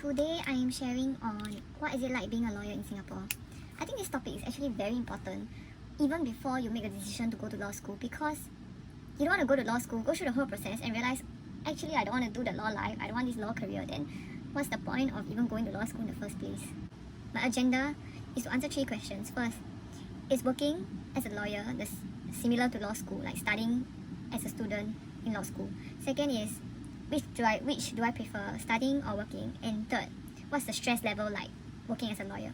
Today I am sharing on what is it like being a lawyer in Singapore. I think this topic is actually very important even before you make a decision to go to law school, because you don't want to go to law school, go through the whole process and realize actually I don't want to do the law life, I don't want this law career, then what's the point of even going to law school in the first place? My agenda is to answer 3 questions. First, is working as a lawyer similar to law school, like studying as a student in law school? Second is, which do I prefer, studying or working? And third, what's the stress level like working as a lawyer?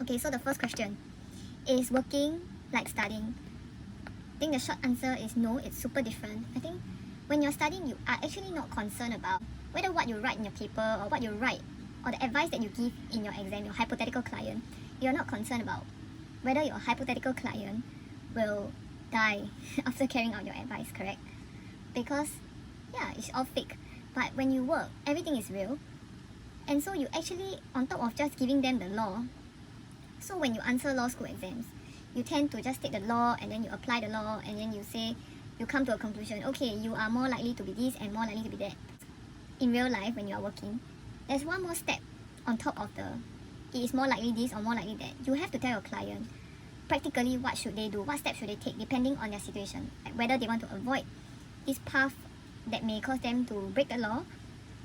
Okay, so the first question, is working like studying? I think the short answer is no, it's super different. I think when you're studying, you are actually not concerned about whether what you write in your paper or what you write or the advice that you give in your exam, your hypothetical client. You're not concerned about whether your hypothetical client will die after carrying out your advice, correct? Because yeah, it's all fake. But when you work, everything is real. And so you actually, on top of just giving them the law, so when you answer law school exams, you tend to just take the law and then you apply the law and then you say, you come to a conclusion, okay, you are more likely to be this and more likely to be that. In real life, when you are working, there's one more step on top of it is more likely this or more likely that. You have to tell your client practically what should they do, what steps should they take depending on their situation, like whether they want to avoid this path that may cause them to break the law,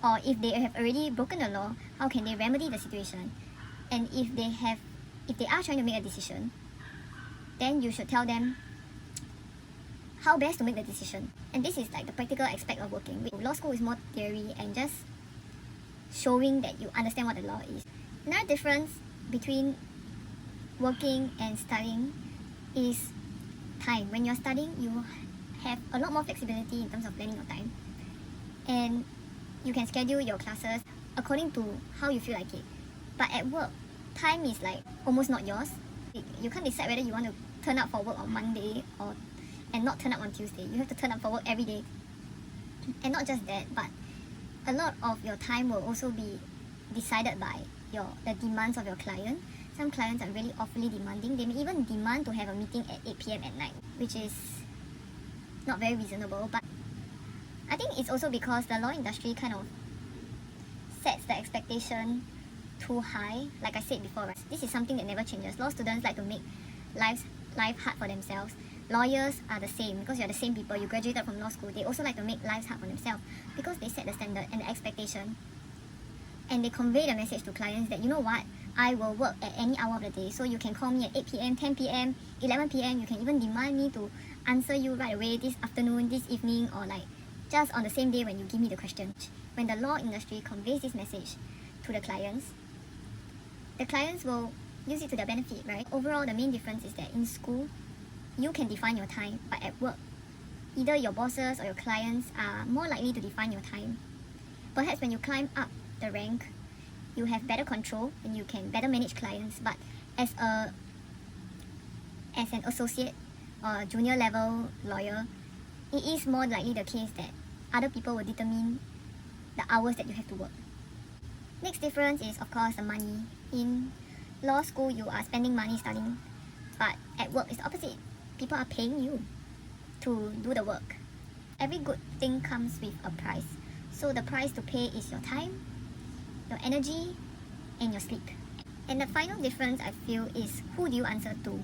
or if they have already broken the law, how can they remedy the situation? And if they are trying to make a decision, then you should tell them how best to make the decision. And this is like the practical aspect of working. Law school is more theory and just showing that you understand what the law is. Another difference between working and studying is time. When you're studying, you have a lot more flexibility in terms of planning your time, and you can schedule your classes according to how you feel like it. But at work, time is like almost not yours. You can't decide whether you want to turn up for work on Monday and not turn up on Tuesday. You have to turn up for work every day. And not just that, but a lot of your time will also be decided by the demands of your client. Some clients are really awfully demanding. They may even demand to have a meeting at 8 p.m. at night, which is not very reasonable. But I think it's also because the law industry kind of sets the expectation too high. Like I said before, right? This is something that never changes. Law students like to make life hard for themselves. Lawyers are the same, because you're the same people. You graduated from law school. They also like to make lives hard for themselves because they set the standard and the expectation, and they convey the message to clients that, you know what, I will work at any hour of the day, so you can call me at 8 p.m, 10 p.m, 11 p.m. You can even demand me to answer you right away this afternoon, this evening, or like just on the same day when you give me the question. When the law industry conveys this message to the clients will use it to their benefit, right? Overall, the main difference is that in school, you can define your time, but at work, either your bosses or your clients are more likely to define your time. Perhaps when you climb up the rank, you have better control and you can better manage clients, but as an associate or junior level lawyer, it is more likely the case that other people will determine the hours that you have to work. Next difference is, of course, the money. In law school, you are spending money studying, but at work it's the opposite. People are paying you to do the work. Every good thing comes with a price. So the price to pay is your time, your energy, and your sleep. And the final difference I feel is, who do you answer to?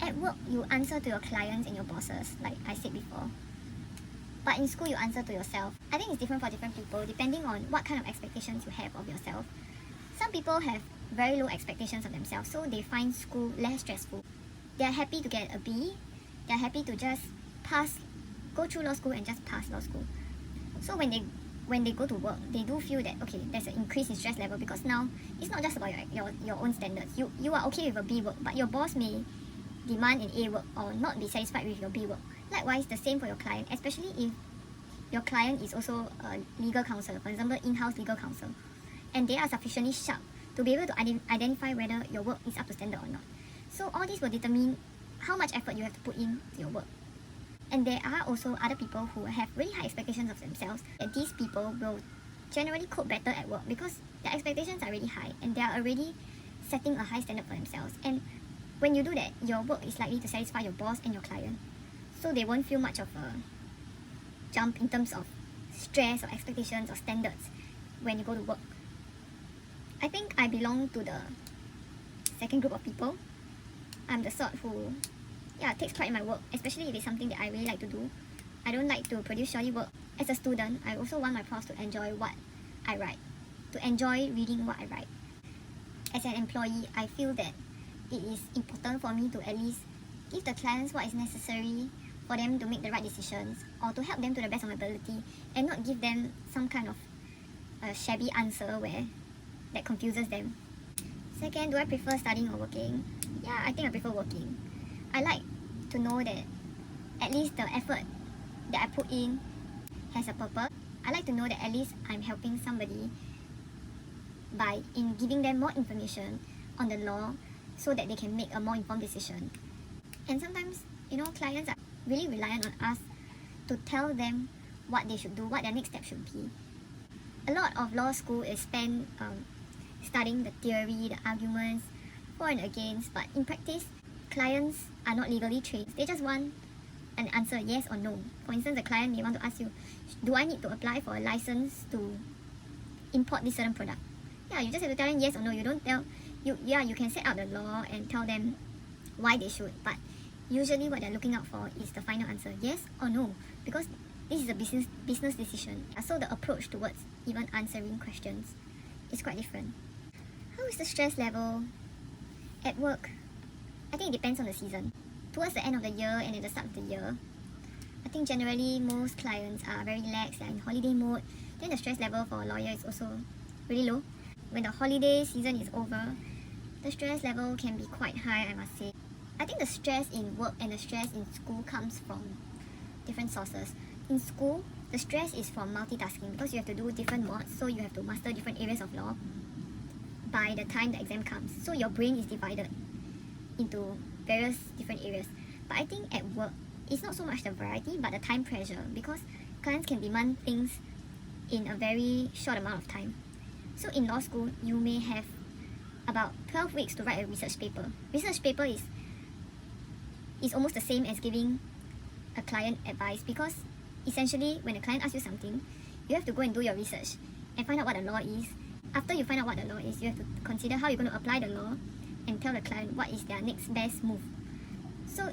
At work, you answer to your clients and your bosses, like I said before. But in school, you answer to yourself. I think it's different for different people, depending on what kind of expectations you have of yourself. Some people have very low expectations of themselves, so they find school less stressful. They are happy to get a B. They are happy to just go through law school and just pass law school. So when they go to work, they do feel that, okay, there's an increase in stress level, because now it's not just about your own standards. You are okay with a B work, but your boss may demand an A work or not be satisfied with your B work. Likewise, the same for your client, especially if your client is also a legal counsel, for example, in-house legal counsel, and they are sufficiently sharp to be able to identify whether your work is up to standard or not. So all this will determine how much effort you have to put in to your work. And there are also other people who have really high expectations of themselves, and these people will generally cope better at work because their expectations are really high and they are already setting a high standard for themselves. And when you do that, your work is likely to satisfy your boss and your client. So they won't feel much of a jump in terms of stress or expectations or standards when you go to work. I think I belong to the second group of people. I'm the sort who, takes pride in my work, especially if it's something that I really like to do. I don't like to produce shoddy work. As a student, I also want my profs to enjoy what I write, to enjoy reading what I write. As an employee, I feel that it is important for me to at least give the clients what is necessary for them to make the right decisions, or to help them to the best of my ability, and not give them some kind of shabby answer that confuses them. Second, do I prefer studying or working? Yeah, I think I prefer working. I like to know that at least the effort that I put in has a purpose. I like to know that at least I'm helping somebody in giving them more information on the law so that they can make a more informed decision. And sometimes, clients are really reliant on us to tell them what they should do, what their next step should be. A lot of law school is spent studying the theory, the arguments, for and against, but in practice, clients are not legally trained. They just want an answer, yes or no. For instance, the client may want to ask you, do I need to apply for a license to import this certain product? Yeah, you just have to tell them yes or no. You don't tell, you can set out the law and tell them why they should, but usually what they're looking out for is the final answer, yes or no, because this is a business decision. So the approach towards even answering questions is quite different. How is the stress level at work? I think it depends on the season. Towards the end of the year and at the start of the year, I think generally most clients are very relaxed, they're in holiday mode. Then the stress level for a lawyer is also really low. When the holiday season is over, the stress level can be quite high, I must say. I think the stress in work and the stress in school comes from different sources. In school, the stress is from multitasking because you have to do different mods, so you have to master different areas of law by the time the exam comes. So your brain is divided into various different areas. But I think at work, it's not so much the variety, but the time pressure, because clients can demand things in a very short amount of time. So in law school, you may have about 12 weeks to write a research paper. Research paper is almost the same as giving a client advice, because essentially when a client asks you something, you have to go and do your research and find out what the law is. After you find out what the law is, you have to consider how you're going to apply the law and tell the client what is their next best move. So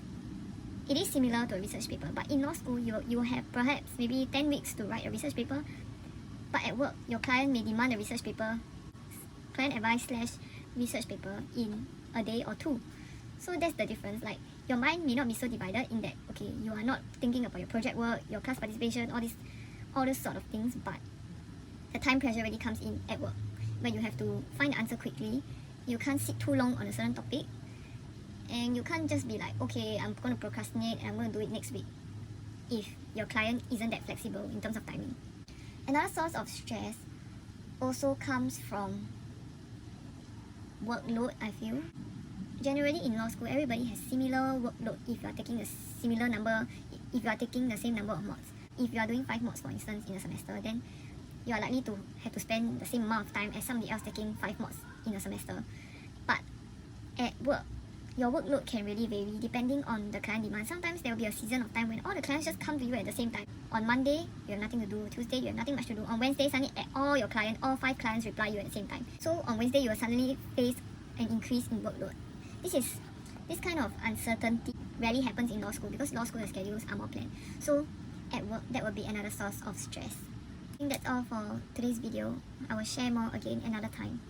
it is similar to a research paper, but in law school, you will have perhaps maybe 10 weeks to write a research paper. But at work, your client may demand a research paper, client advice / research paper in a day or two. So that's the difference. Like, your mind may not be so divided in that, okay, you are not thinking about your project work, your class participation, all those sort of things, but the time pressure really comes in at work, where you have to find the answer quickly. You can't sit too long on a certain topic, and you can't just be like, okay, I'm going to procrastinate and I'm going to do it next week, if your client isn't that flexible in terms of timing. Another source of stress also comes from workload, I feel. Generally in law school, everybody has similar workload if you are taking if you are taking the same number of mods. If you are doing 5 mods, for instance, in a semester, then you are likely to have to spend the same amount of time as somebody else taking 5 mods in a semester. But at work, your workload can really vary depending on the client demand. Sometimes there will be a season of time when all the clients just come to you at the same time. On Monday, you have nothing to do. Tuesday, you have nothing much to do. On Wednesday, suddenly all 5 clients reply you at the same time. So on Wednesday, you will suddenly face an increase in workload. This kind of uncertainty rarely happens in law school, because law school schedules are more planned. So at work, that will be another source of stress. I think that's all for today's video. I will share more again another time.